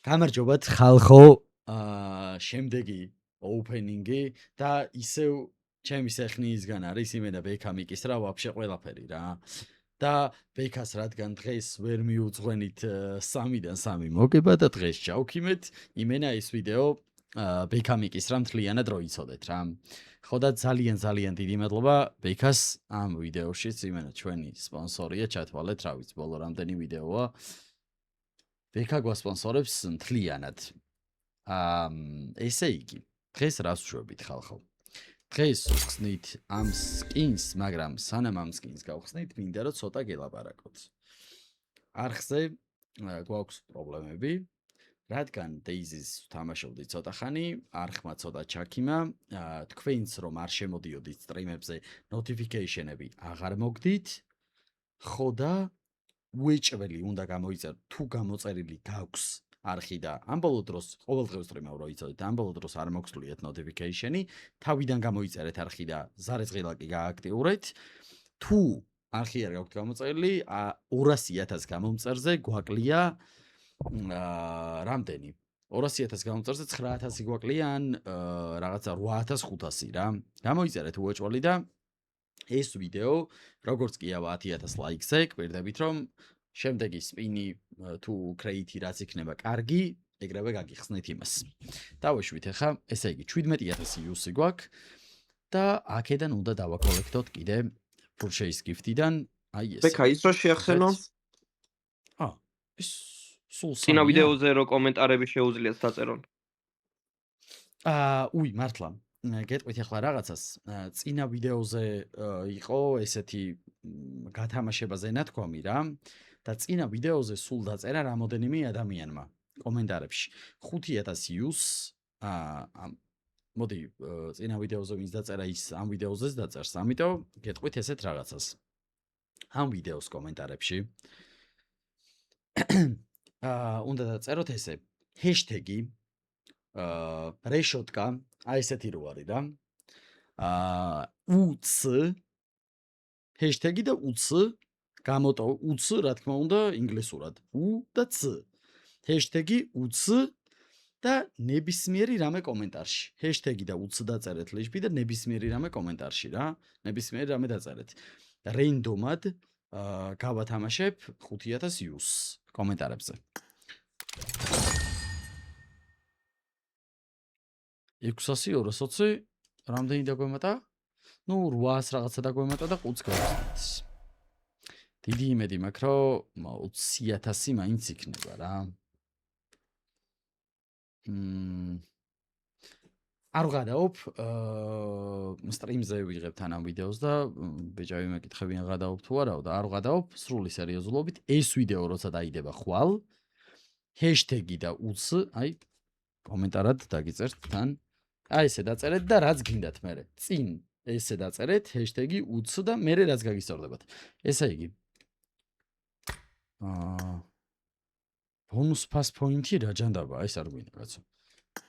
გამარჯობათ ხალხო, შემდეგი opening-ი და ისევ ჩემი სეხნიისგან არის იმენა ბექამიკის რა ვაფშე ყველაფერი რა. და ბექას რადგან დღეს ვერ მიუძღვენით 3-დან 3 მოგება და დღეს ჩავქიმეთ, იმენა ეს ვიდეო ბექამიკის რა მთლიანად რო იცოდეთ რა. ხო და ძალიან დიდი მადლობა ბექას ამ ვიდეოშიც იმენა ჩვენი სპონსორია ჩათვალეთ, რა ვიცი, ბოლო რამდენი ვიდეოა. ბექა გვასპონსორებს მთლიანად. ესე იგი, დღეს რას ვშვებით ხალხო? დღეს ვხსნით ამ skins, მაგრამ სანამ ამ skins გავხსნით, მინდა რომ ცოტა გელაპარაკოთ. არხზე გვაქვს პრობლემები, რადგან Daisy-ს ვთამაშობდი ცოტა ხანი, არხმა ცოტა ჩაქიმა, თქვენც რომ არ შემოდიოდით სტრიმებზე, notification-ები აღარ მოგდით, ხო და უეჭველი უნდა გამოიწეროთ, თუ გამოწერილი გაქვს არხი და ამ ბოლო დროს ყოველდღიურ სტრიმავ რო იცოდეთ, ამ ბოლო დროს არ მოგსვლიათ notification-ი, თავიდან გამოიწერეთ არხი და ზარეწღილაკი გააქტიურეთ. თუ არხი არ გაქვთ გამოწერილი, 200,000 გამომწერზე გვაკლია რამდენი? 200,000 გამომწერზე 9,000 გვაკლია ან რაღაცა 8,500 რა. გამოიწერეთ უეჭველი და ეს ვიდეო, როგორც კი ავა 10,000 ლაიქზე, გვერდებით რომ შემდეგი სპინი თუ კრეიტი რაც იქნება კარგი, ეგრევე გაგიხსნით იმას. დავეშვით ახლა, ესე იგი 17,000 იუსი გვაქვს და აქედან უნდა დავაკოლექტოთ კიდე purchase gift-დან, აი ეს. ბექა ის რო შეახსენო? ეს სულ წინა ვიდეოზე რო კომენტარები შეუძლიათ დაწერონ. მართლა. გეტყვით ახლა რაღაცას. წინა ვიდეოზე იყო ესეთი გათამაშებაზე ნათქვამი რა. და წინა ვიდეოზე სულ დაწერა რამოდენიმე ადამიანმა კომენტარებში. 5,000 იუს, მოდი, წინა ვიდეოზე ვინც დაწერა ის ამ ვიდეოზეც დაწერს. ამიტომ გეტყვით ესეთ რაღაცას. ამ ვიდეოს კომენტარებში უნდა დაწეროთ ესე ჰეშტეგი რეშოტკა, აი ესეთი რო არის რა. უც ჰეშტეგი და უც გამოტო უც რა თქმა უნდა ინგლისურად u და c ჰეშტეგი უც და ნებისმიერი რამე კომენტარში ჰეშტეგი და უც დაწერეთ ლეშბი და ნებისმიერი რამე კომენტარში რა ნებისმიერი რამე დაწერეთ რენდომად გავათამაშებ 5,000 იუს კომენტარებზე 620 რამდენი დაგვემატა? ნუ 800 რაღაცა დაგვემატა და 5 გავხსნით. დიდი იმედი მაქვს, რომ 20,000 მაინც იქნება რა. არ ვღადაობ, სტრიმზე ვიღებ თან ამ ვიდეოს და ბეჭავი მეკითხებიან ღადაობ თუ არაო და არ ვღადაობ, სრული სერიოზულობით ეს ვიდეო როცა დაიდება ხვალ, ჰეშტეგი და უც, აი კომენტარად დაგიწერთ თან. აი ესე დაწერეთ და რაც გინდათ მერე. წინ ესე დაწერეთ ჰეშტეგი უც და მერე რაც გაგისწორდებათ. ესე იგი ბონუს pass point-ი რა ჯანდაბა, ეს არ გვინდა კაცო.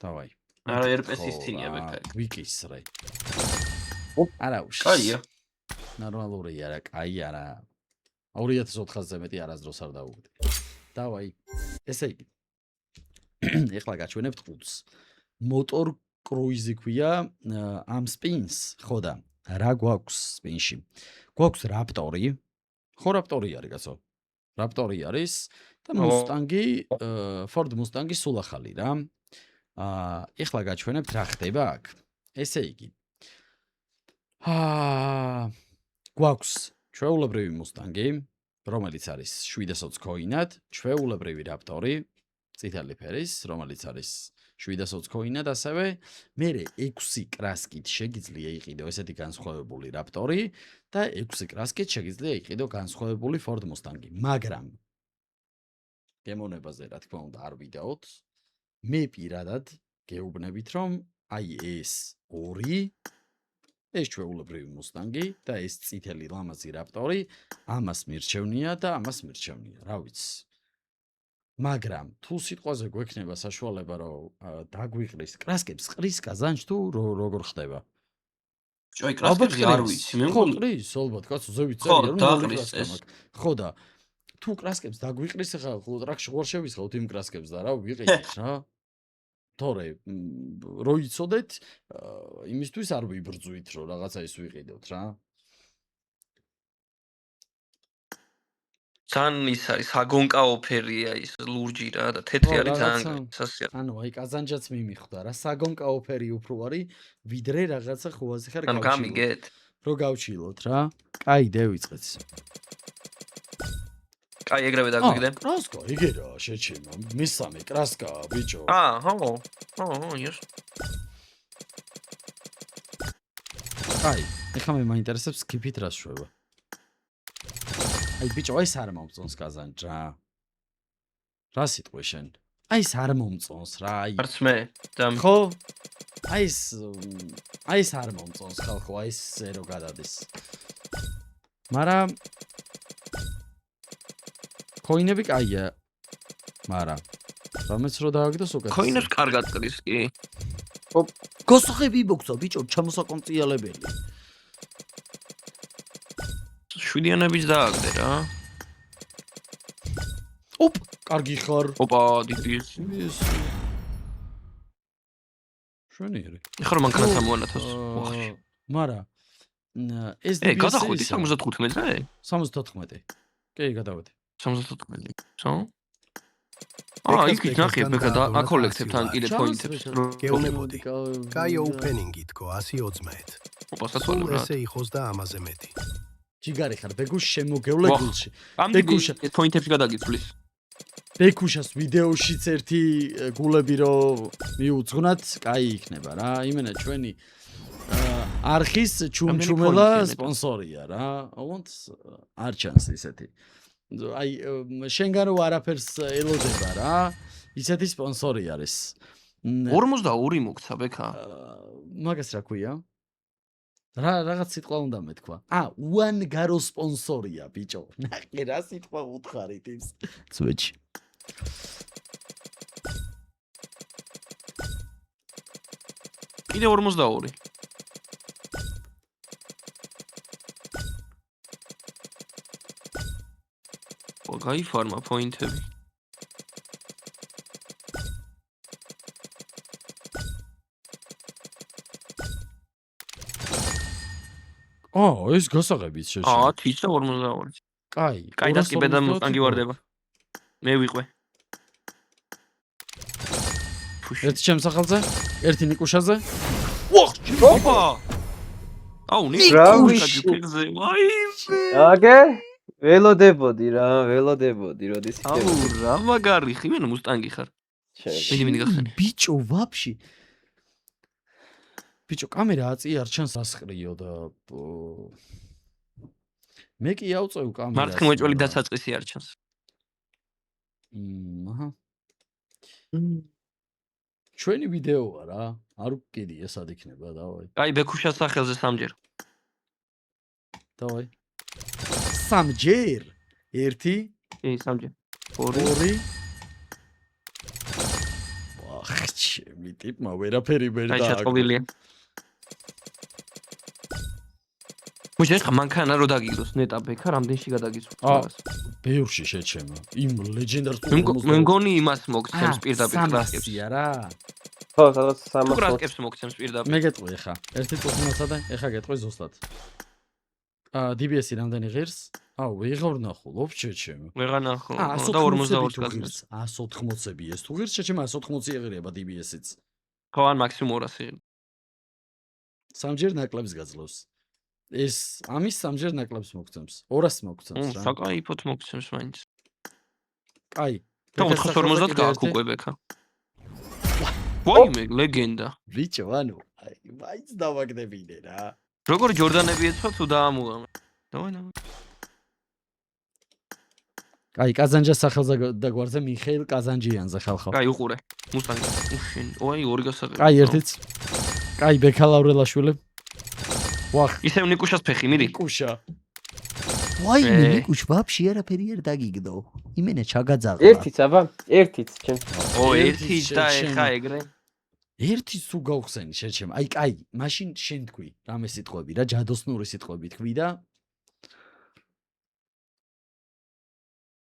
დავაი. არა RPS-ის წინია ბექა. ვიკის რა. არა უშ. კაია. ნორმალურია რა, კაი არა. 2,400-ზე მეტი არასდროს არ დავუვდი. დავაი. ესე იგი. ეხლა გაჩვენებთ ყუთს. motor cruise ქვია ამ spins, ხო და რა გვაქვს spin-ში? გვაქვს Raptor-ი. ხო Raptor-ი არის კაცო. Raptor-ი არის და Mustang-ი, Ford Mustang-ი სულ ახალი რა. ეხლა გაჩვენებთ რა ხდება აქ. ესე იგი. გვაქვს ჩვეულებრივი Mustang-ი, რომელიც არის 720 coin-ად, ჩვეულებრივი Raptor-ი, წითელი ფერის, რომელიც არის 720 coin-ad ასევე მერე 6 კრასკით შეგიძლია იყიდო ესეთი განსხვავებული Raptor-ი და 6 კრასკით შეგიძლია იყიდო განსხვავებული Ford Mustang-ი, მაგრამ გემოვნებაზე რა თქმა უნდა არ ვიდაოთ. მე პირადად გეუბნებით რომ აი ეს ორი ეს ჩვეულებრივი Mustang-ი და ეს წითელი ლამაზი Raptor-ი ამას მირჩევნია და ამას მირჩევნია, რა ვიცი. მაგრამ თუ სიტყვაზე გვექნება საშუალება რომ დაგვიყრის კრასკებს ყრის კაზანში თუ როგორ ხდება? ჭოი კრასკები არ ვიცი, მე ხო ყრის, ალბათ კაცო, ზევით წერია რომ დაყრის ეს. ხო და თუ კრასკებს დაგვიყრის ახლა ტრაქში ხوار შევისხავთ იმ კრასკებს და რა ვიყიდეთ რა. თორე რო იცოდეთ იმისთვის არ ვიბრძვით რომ რაღაცა ის ვიყიდოთ რა. ძალიან ის არის საგონკაო ფერია ის ლურჯი რა და თეთრი არის ძალიან სასია. ანუ აი კაზანჯაც მიმიხვდა რა საგონკაო ფერი უფრო არის ვიდრე რაღაცა ხوازე ხარ ანუ გამიგეთ რო გავჩილოთ რა. კაი დევიწყეთ. კაი ეგრევე დაგვიგდე. კრასკა იგი რა შეჩემა მესამე კრასკა ბიჭო. ხო, ის. კაი, ეხლა მე მაინტერესებს სკიპით რა შვება. აი ბიჭო, აი ეს არ მომწონს კაზანჯა. რა სიტყვი შენ? აი ეს არ მომწონს რა, აი. არც მე. ხო? აი ეს არ მომწონს ხალხო, აი ეს რო გადადის. მაგრამ კოინები კაია. მაგრამ რამეც რო დააგდოს უკეთ. კოინებს კარგად ყრის კი. გოსხები ბოქსო ბიჭო, ჩამოსაკომწიალებელი. 7-იანებიც დააგდე რა. ოპ, კარგი ხარ. ოპა, დიდის. შვენიერი. ეხლა რომ მანქანა სამოანათოს. ვახში. მაგრამ ეს DBS გადახვიდი 75-ზე? 74. კი, გადავედი. 74. ხო? იქით ნახე ბეკა და აკოლექტებ თან კიდე პოინტებს. გეუბნებოდი. კაი ოპენინგი თქო 120. ოპა, სასწავლო რა. ესე იყოს და ამაზე მეტი. ჯიგარი ხარ, ბეგუშ შემოგევლე გულში. ბეკუშა ეს პოინტებში გადაგიცვლის. ბეკუშას ვიდეოშიც ერთი გულები რო მიუძღვნათ, კაი იქნება რა. იმენა ჩვენი არხის ჩუმჩუმელა სპონსორია რა. ოღონდ არ ჩანს ისეთი. აი შენგან რო არაფერს ელოდება რა. ისეთი სპონსორი არის. 42 მოგცა ბეკა. მაგას რა ქვია? რაღაც სიტყვა უნდა მეთქვა. უან გარო სპონსორია ბიჭო. ნახე რა სიტყვა უთხარით ის. წვეჩი. კიდე 42. გაიფარმა პოინტები. ეს გასაღებიც შეშე. 10 და 42. კაი. კაი და კიბე და მუსტანგი ვარდება. მე ვიყვე. ერთი ჩემსახალზე, ერთი ნიკუშაზე. ოპა! აუ, ნიკუშაზე. აკე? ველოდებოდი, როდის იქნება. აუ, რა მაგარი ხი, მე მუსტანგი ხარ. მიდი გახსენე. ბიჭო, ვაფშე. ბიჭო, კამერა აწი არ ჩანს ასყრიო და მე კი ავწევ კამერას. მარტი მოჭველი დასაწყისი არ ჩანს. აჰა. ჩვენი ვიდეოა რა. არ ვკიდი ესად იქნება, დავაი. აი, ბეკუშას სახელზე სამჯერ. დავაი. სამჯერ? 1 კი, სამჯერ. 2 ჩემი ტიპმა ვერაფერი ვერ აი, დააკრა. ჩაწყობილია. მუშე ხა მანქანა რო დაგიგდოს ნეტა ბეკა რამდენში გადაგიცვლა მაგას. ბევრში შეჩემა. იმ ლეგენდარს მე მგონი იმას მოგცემს პირდაპირ კრასკებს. რა. ხო, სადაც 300. კრასკებს მოგცემს პირდაპირ. მე გეტყვი ხა. ერთი წუთმოცა და ეხა გეტყვი ზუსტად. DBS-ი რამდენი ღირს? ვეღარ ნახულ, ვაფშე ჩემო. ვეღარ ნახულ. და 42 გაზრდას. 180-ები ეს თუ ღირს შეჩემა 180 ეღირება DBS-იც. ხო, ან მაქსიმუმ 200 იღება. სამჯერ ნაკლებს გაძლევს. ეს ამის სამჯერ ნაკლებს მოგცემს. 200 მოგცემს რა. საკაიფოთ მოგცემს მაინც. კაი. და 450 გააქვს უკვე ბეკა. ვაიმე, ლეგენდა. ბიჭო, ანუ მაინც დავაგდებინე რა. როგორი ჯორდანები ეცვა თუ დაამუღამე. დავაი. კაი, კაზანჯას სახელზე და გვარზე მიხეილ კაზანჯიანზე ხალხო. კაი, უყურე. მუსტანგი. უშენ. ოი, ორი გასაღები. კაი, ერთიც. კაი, ბექა ლავრელაშვილი. ვახ. ისევ ნიკუშას ფეხი, მიდი. ნიკუშა. ვაიმე, ნიკუშ ვაფშე არაფერი არ დაგიგდო. იმენა ჩაგაძაღა. ერთიც აბა, ერთიც ჩემ. ერთიც და ეხა ეგრე. ერთიც თუ გავხსენი შეჩემ. აი, კაი, მაშინ შენ თქვი, რამე სიტყვები რა, ჯადოსნური სიტყვები თქვი და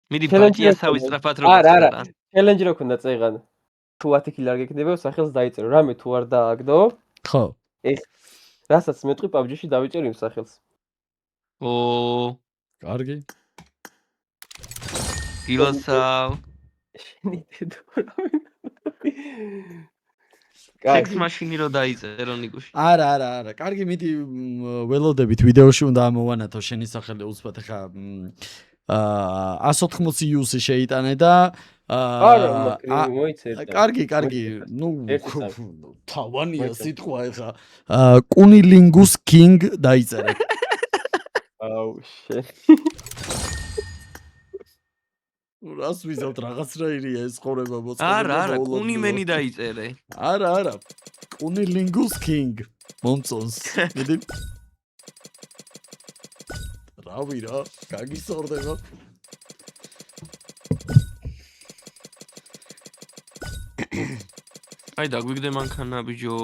მიდი Challenge ბაჭია რა სავი ქონდა? სწრაფად არა, როგორ არა. Challenge რა ქონდა წეღან. თუ 10 კილი არ გეკნებიო, სახელს დაიწერო. რამე თუ არ დააგდო, ხო. ეხ რასაც მეტყვი PUBG-ში დავიჭერ იმ სახელს. ო კარგი. გილოსავ შენი დედო რამე. სექს კაი. მაშინი რო დაიწერო ნიკუში. არა. კარგი, მიდი ველოდებით ვიდეოში უნდა ამოვანათო შენი სახელი უცბად ხა 180 იუსი შეიტანე და არა, მოიცერდა. კარგი. ნუ ერთი სამი. თავანია სიტყვა ეხა. კუნილინგუს კინგ დაიწერე. აუ შენ. რას ვიზავთ რაღაცნაირია ეს ხოვრება მოწყობილი. არა, კუნიმენი დაიწერე. არა. კუნილინგუს კინგ. მომწონს. მიდი. რავი რა, გაგისორდება. აი დაგვიგდე მანქანა ბიჯო.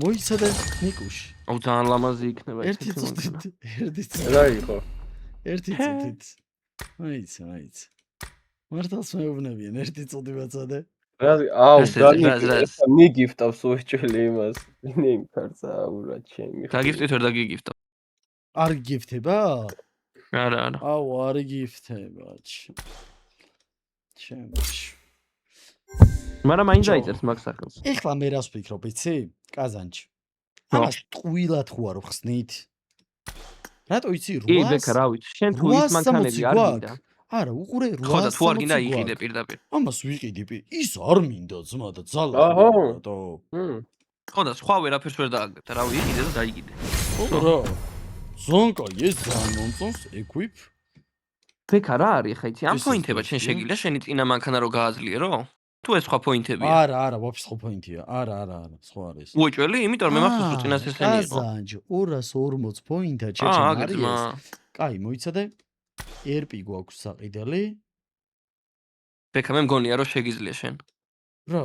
მოიცადე ნიკუში. აუ ძალიან ლამაზი იქნება ეს ერთი წუთით. რა იყო? ერთი წუთით. მაიცა. მართალს მეუბნებიან ერთი წუთი ვაცადე. აუ ეს მიგიფტავს უეჭველი იმას. ნიმ ქარცა აურა ჩემი. გაგიფტეთ ვერ დაგიგიფტო. არ გიფტება? არა. აუ არ გიფტება. ჩემში. მაგრამ მაინც დაიწერს მაგ სახელს. ეხლა მე რას ვფიქრობ, იცი? კაზანჩი. ამას ტყუილად ხო არ ვხსნით? რატო იცი 800? კი, ბექა, რა ვიცი. შენ თუ ის მანქანები არ მინდა. არა, უყურე 800. ხო და თუ არ გინდა იყიდე პირდაპირ. ამას ვიყიდი ის არ მინდა ძმა და ძალა. აჰო. ხო და სხვა ვერაფერს ვერ დააგდებ. რა ვიცი, იყიდე და დაიგიდე. რა. ზონკა ეს ძალიან მომწონს, equip. ბექა რა არის ხა იცი? ამ პოინტება შენ შეგიძლია შენი წინა მანქანა რო გააძლიერო? თუ ეს სხვა პოინტებია? არა, ვაფშე სხვა პოინტია. არა, სხვა არის. უეჭველი, იმიტომ მე მახსოვს რომ წინას ესენი იყო. კაზანჯ 240 პოინტა ჩეჩენ არის. კაი, მოიცადე. RP გვაქვს საყიდელი. ბექა მე მგონია რომ შეგიძლია შენ. რა?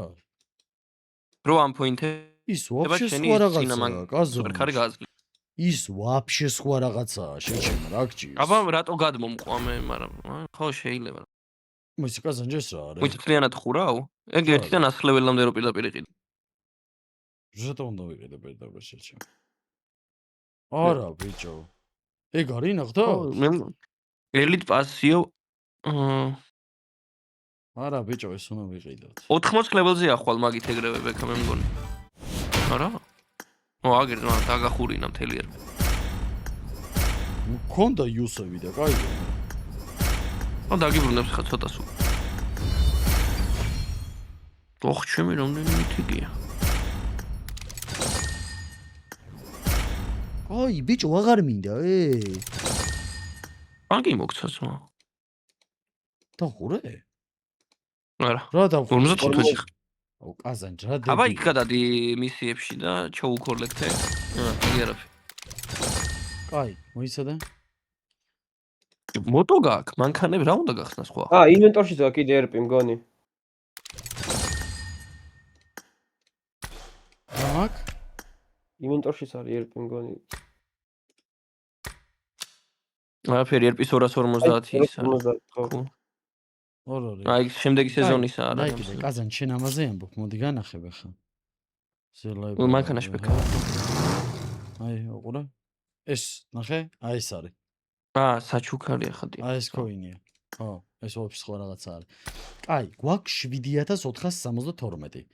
რო ამ პოინტები ის ვაფშე სხვა რაღაცაა, კაზო. სუპერკარი გააძლიერე. ის ვაფშე სხვა რაღაცაა, შეჩემ რა გჭირს. აბა რატო გადმომყვა მე, მაგრამ ხო შეიძლება. მოიცა კაზანჯ ეს რა არის? მოიცა ძალიანად ხურავ? ეგ 1-დან 100 ლეველამდე რო პირდაპირ იყიდე. რატომ უნდა ვიყიდე პირდაპირ შეჩემ? არა, ბიჭო. ეგ არის ნახდა? მე ელიტ პასიო არა, ბიჭო, ეს უნდა ვიყიდოთ. 80 ლეველზეა ხვალ მაგით ეგრევე ბექა მე მგონი. არა? აგერ დაგახურინა მთელი ერბი. მქონდა იუსები და კაი. დაგიბრუნებს ხა ცოტა სულ. ოხ, ჩემი რამდენი მითიგია. აი, ბიჭო, აღარ მინდა, აგი მოგცაცო. დახურე? არა. რა დახურე? 55-ში. აუ, კაზანჯ რა დებილი. აბა იქ გადადი მისიებში და ჩაუქოლექტე. იარაფი. კაი, მოიცადე. მოტო გაქვს, მანქანები რა უნდა გახსნა სხვა? ინვენტორში ზა კიდე RP მგონი. რა მაქვს? ინვენტორში არის RP მგონი. არაფერი RP 250 ის არის. ხო. ორ. აი შემდეგი სეზონისა არა. აი კიდე კაზანჯ შენ ამაზე ამბობ, მოდი განახებ ახლა. ზელაი. მანქანაში ბექა. აი, უყურე. ეს ნახე? აი ეს არის. საჩუქარია ხატი. აი ეს კოინია. ხო, ეს ვაფშე სხვა რაღაცა არის. კაი, გვაქვს 7462.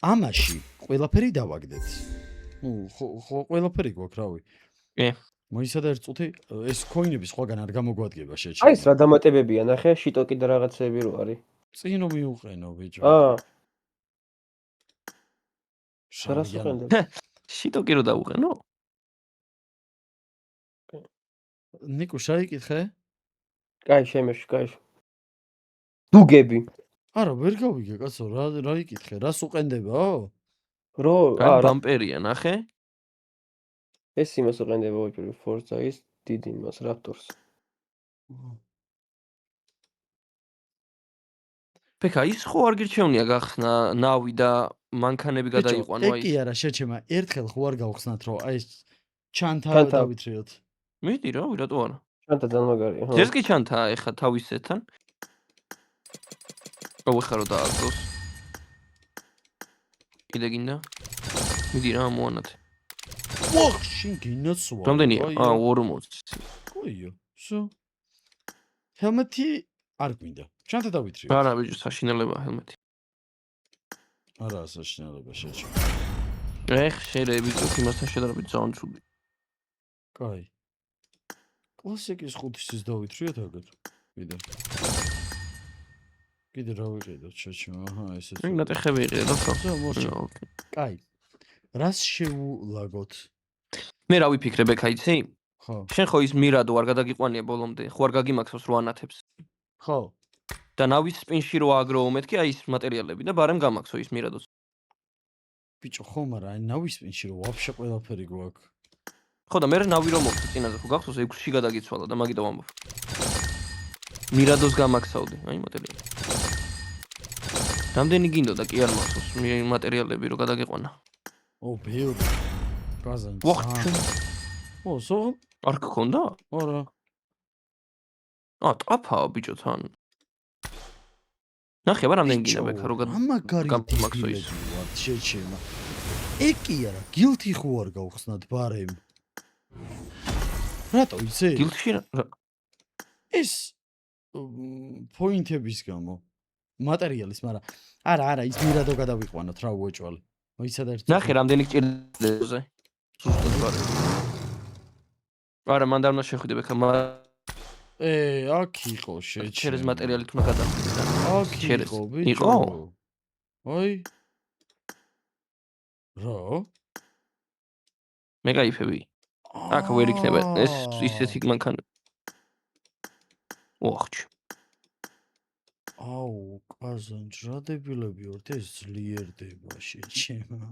ამაში ყველაფერი დავაგდეთ. ხო, ყველაფერი გვაქვს, რავი. კი. მოიცადე ერთ წუთი, ეს კოინები სხვაგან არ გამოგვადგება შეჭი. აი ეს რა დამატებებია, ნახე, შიტოკი და რაღაცები რო არის. წინო მიუყენო, ბიჭო. რას უყენდებ? შიტოკი რო დაუყენო? ნიკო, შაიკითხე? კაი, შემეში, კაი. დუგები. არა, ვერ გავიგე, კაცო, რა იკითხე? რას უყენდებაო? რო, ბამპერია, ნახე? ეს იმას უყენდება უჭირი Forza ის დიდი იმას Raptors. ბექა, ის ხო არ გირჩევნია გახსნა ნავი და მანქანები გადაიყვანო აი. კი არა, შეჩემა, ერთხელ ხო არ გავხსნათ, რომ აი ეს ჩანთა დავითრიოთ. მიდი რა, რატო არა? ჩანთა ძალიან მაგარია. ძერს კი ჩანთა ეხა თავისეთან. ეხა რო დააგდოს. კიდე გინდა? მიდი რა მოანათე. ვახ, შინ გინაცვა. რამდენია? 40. კოიო. სო. ჰელმეტი არ გვინდა. ჩანთა დავითრიოთ. არა ბიჭო, საშინელება ჰელმეტი. არა, საშინელება შეჭო. შეიძლება ბიჭო, იმასთან შედარებით ძალიან ცუდი. კაი. კლასიკის 5-ის დავითრიოთ აგერ. კიდე რა ვიყიდოთ, შეჭო. აჰა, ესეც. მე ნატეხები იყიდე და ხო. ოკეი. კაი. რას შეულაგოთ? მე რა ვიფიქრე ბექა იცი? ხო. შენ ხო ის მირადო არ გადაგიყვანია ბოლომდე, ხო არ გაგიმაქსავს რო ანათებს. ხო. და ნავის სპინში რო აგროო მეთქი აი ის მატერიალები და ბარემ გამაქსო ის მირადოს. ბიჭო, ხო, მაგრამ აი ნავის სპინში რო ვაფშე ყველაფერი გვაქვს. ხო და მე ნავი რომ მოხდა წინაზე ხო გახსოვს 6-ში გადაგიცვალა და მაგიტო ვამბობ. მირადოს გამაქსავდი, აი მატერიალი. რამდენი გინდოდა კი არ მახსოვს მატერიალები რო გადაგიყვანა. ო, ბევრი. გაზანს. ვახ, ო, სო? არ გქონდა? არა. ტაფაა ბიჭო თან. ნახე აბა რამდენი გინდა ბექა რო გამაგარი გამაქსო ის. ვარ შეჩემა. ეკი არა, გილთი ხო არ გავხსნათ ბარემ. რატო იცი? გილთში ეს პოინტების გამო. მატერიალის, მაგრამ არა, ის მირადო გადავიყვანოთ რა უეჭვალე. მოიცადა ერთი. ნახე რამდენი გჭირდება. სუსტად ბარე. არა, მან და უნდა შეხვიდე ბექა აქ იყო შეჩემა. ჩერეს მატერიალი თუ გადახდა. აქ იყო ბიჭო. ой. რა? მე გაიფები. აქ ვერ იქნება ეს ისეთი მანქანა. ოხჩ. აუ, კაზან ჯრადებილები ვართ ეს ძლიერდება შეჩემა.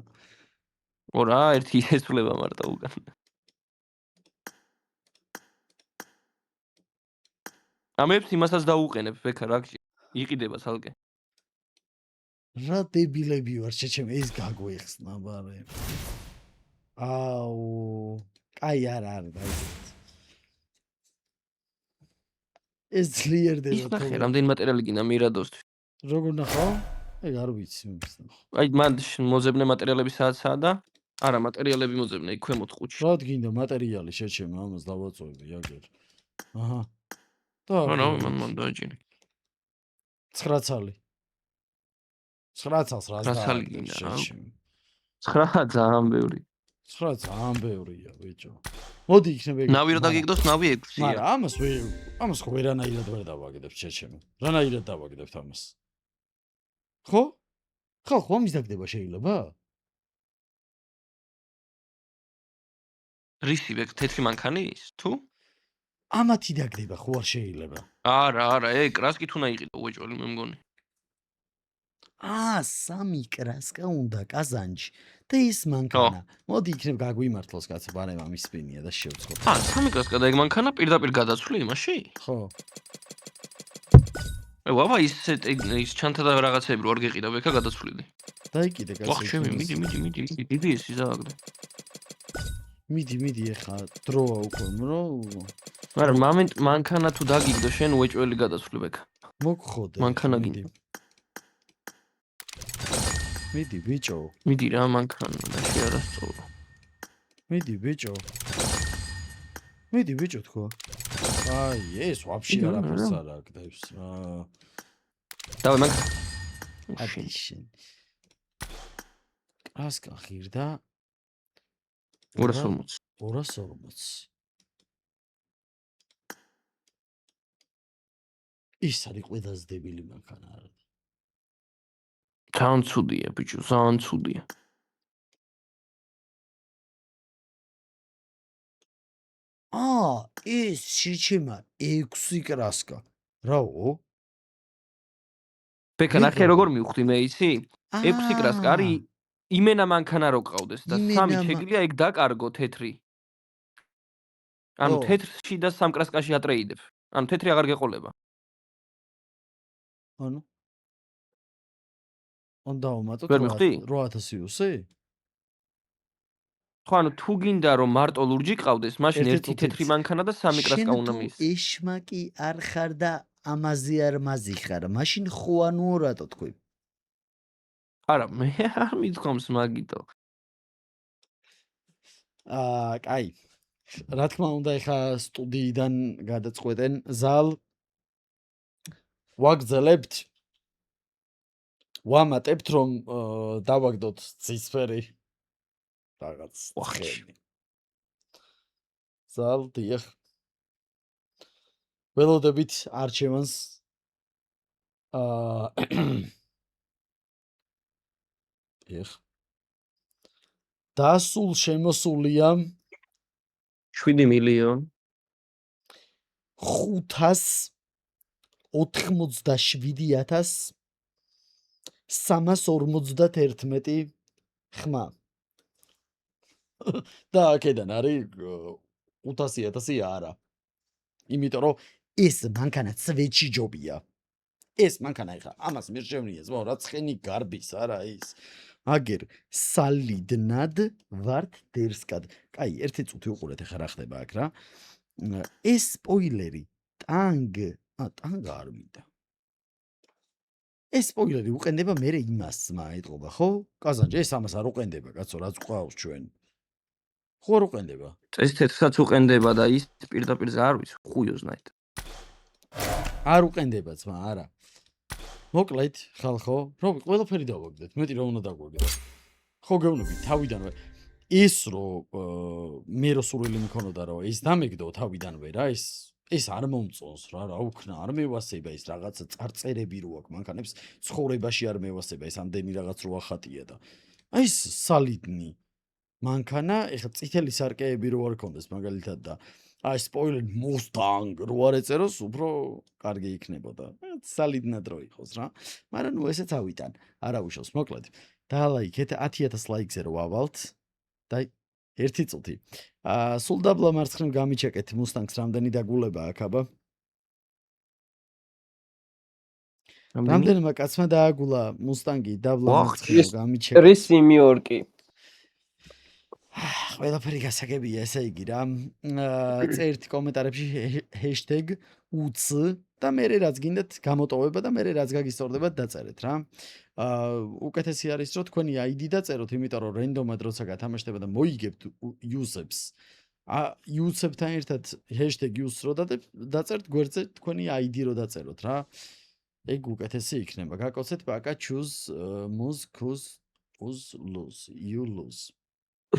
ორა ერთი ესწლება მარტო უკან. ამებს იმასაც დაუყენებ ბექა რა იყიდება ცალკე. რა დებილები ვარ შეჩემ ეს გაგვეხსნა ბარე. აუ, კაი არა დაიწყეთ. ეს ძლიერდება. ის ნახე რამდენი მატერიალი გინდა მირადოსთვის. როგორ ნახავ? ეგ არ ვიცი მისნა. აი მან მოძებნე მატერიალები საათსაა და არა მატერიალები მოძებნე იქ ქვემოთ ყუთში. რა გინდა მატერიალი შეჩემ ამას დავაწვევი აგერ. აჰა. და არა მან დაიჭინე. 9 ცალი. 9 ცალს რა ცალი გინდა რა? შეჩემ. 9 ძალიან ბევრი. 9 ძალიან ბევრია ბიჭო. მოდი იქნება ეგ. ნავი რო დაგიგდოს ნავი 6-ია. მაგრამ ამას ხო ვერანაირად ვერ დავაგებთ შეჩემო. რანაირად დავაგებთ ამას? ხო? ხო, ამის დაგდება შეიძლება? რისი ბეკ თეთრი მანქანის თუ? ამათი დაგდება ხო არ შეიძლება? არა, კრას კი თუ უნდა იყიდო უეჭველი მე მგონი. 3 კრასკა უნდა კაზანჯი და ის მანქანა. მოდი იქნებ გაგვიმართლოს კაცო, ბარემ ამის სპინია და შევცხოთ. 3 კრასკა და ეგ მანქანა პირდაპირ გადაცვლი იმაში? ხო. ვაბა ის ჩანთა და რაღაცები რო არ გეყიდა ბექა გადაცვლიდი. დაიკიდე კაცო. ვახ ჩემი მიდი დიდი ეს იზააგდე. მიდი ეხა დროა უკვე რო მაგრამ მომენტ მანქანა თუ დაგიგდო შენ უეჭველი გადაცვლი ბექა. მოგხოდე. მანქანა გინდა. მიდი ბიჭო. მიდი რა მანქანა და შეარასწორო. მიდი ბიჭო თქო. აი ეს ვაფშე არაფერს არ აკდებს რა. დავე მანქანა. აბიშენ. კრასკა ღირდა 240. 240. ის არის ყველაზე დებილი მანქანა არა. ძალიან ცუდია ბიჭო, ძალიან ცუდია. ეს შეჩემა 6 კრასკა. რაო? ბექა ნახე როგორ მივხვდი მე იცი? 6 კრასკა არის იმენა მანქანა რო ყავდეს და 3 შეგიძლია ეგ დაკარგო თეთრი. ანუ თეთრში და 3 კრასკაში ატრეიდებ. ანუ თეთრი აღარ გეყოლება. ანუ უნდა ვუმატოთ 8000? 8000-ი? ხო, ანუ თუ გინდა რომ მარტო ლურჯი ყავდეს, მაშინ ერთი ერთი წუთით. თეთრი მანქანა და სამი კრასკა უნდა შენ მის. თუ ეშმაკი არ ხარ და ამაზე არ მაზი ხარ, მაშინ ხო ანუ რატო თქვი? არა, მე არ მithქვამს მაგითო. კაი. რა თქმა უნდა, ეხა სტუდიიდან გადაწყვეტენ ზალ ვაგზელებთ. ვამატებთ რომ დავაგდოთ ცისფერი რაღაც ვახჩი. ხელი. ზალ დიახ. ველოდებით არჩევანს დიახ. დასულ შემოსულია 7 მილიონი 587,351 ხმა. და აქედან არის 500,000 არა. იმიტომ რომ ეს მანქანა ცვეთში ჯობია. ეს მანქანა ეხა ამას მირჩევნიეს, ბო, რა ცხენი გარბის არა ის. აგერ სალიდნად ვართ დერსკად. კაი, ერთი წუთი უყურეთ ეხა რა ხდება აქ რა. ეს სპოილერი ტანგ არ მინდა. ეს სპოილერი უყენდება მერე იმას მაიტყობა, ხო? კაზანჯე, ეს ამას არ უყენდება, კაცო, რაც ყავს ჩვენ. ხო არ უყენდება? წეს თეთრსაც უყენდება და ის პირდაპირ არ ვიცი, ხუიოზნაით. არ უყენდება ძმა, არა. მოკლედ, ხალხო, რომ ყველაფერი დავაგდეთ, მეტი რა უნდა დაგვაგდეთ. ხო გეუბნები თავიდანვე. ის რომ მე რო სურვილი მქონოდა რომ ეს დამეგდო თავიდანვე რა, ეს არ მომწონს რა, რა უქნა, არ მევასება ის რაღაცა წარწერები რო აქვს მანქანებს, ცხოვრებაში არ მევასება ეს ამდენი რაღაც რო ახატია და. აი ეს სალიდნი მანქანა, ეხლა წითელი სარკეები რო არ ქონდეს მაგალითად და აი სპოილერი Mustang რო არ ეწეროს, უფრო კარგი იქნებოდა. სალიდნად რო იყოს რა. მაგრამ ნუ ესეც ავიტან, არა უშავს, მოკლედ. დალაიქეთ 10,000 ლაიქზე რო ავალთ და ერთი წუთი. სულ დაბლა მარცხნივ გამიჩეკეთ Mustang-ს რამდენი დაგულება აქ აბა. რამდენმა კაცმა დააგულა Mustang-ი დაბლა მარცხნივ გამიჩეკეთ. რისიმიორკი. ყველაფერი გასაგებია, ესე იგი რა. წერთ კომენტარებში #uc და მე რაც გინდათ გამოტოვება და მე რაც გაგისწორდებათ დაწერეთ რა. უკეთესი არის რომ თქვენი ID დაწეროთ, იმიტომ რომ რენდომად როცა გათამაშდება და მოიგებთ user-ს. user-თან ერთად #uc რო დაწერთ გვერდზე თქვენი ID რო დაწეროთ რა. ეგ უკეთესი იქნება. გაკოცეთ ბაკა choose lose you lose.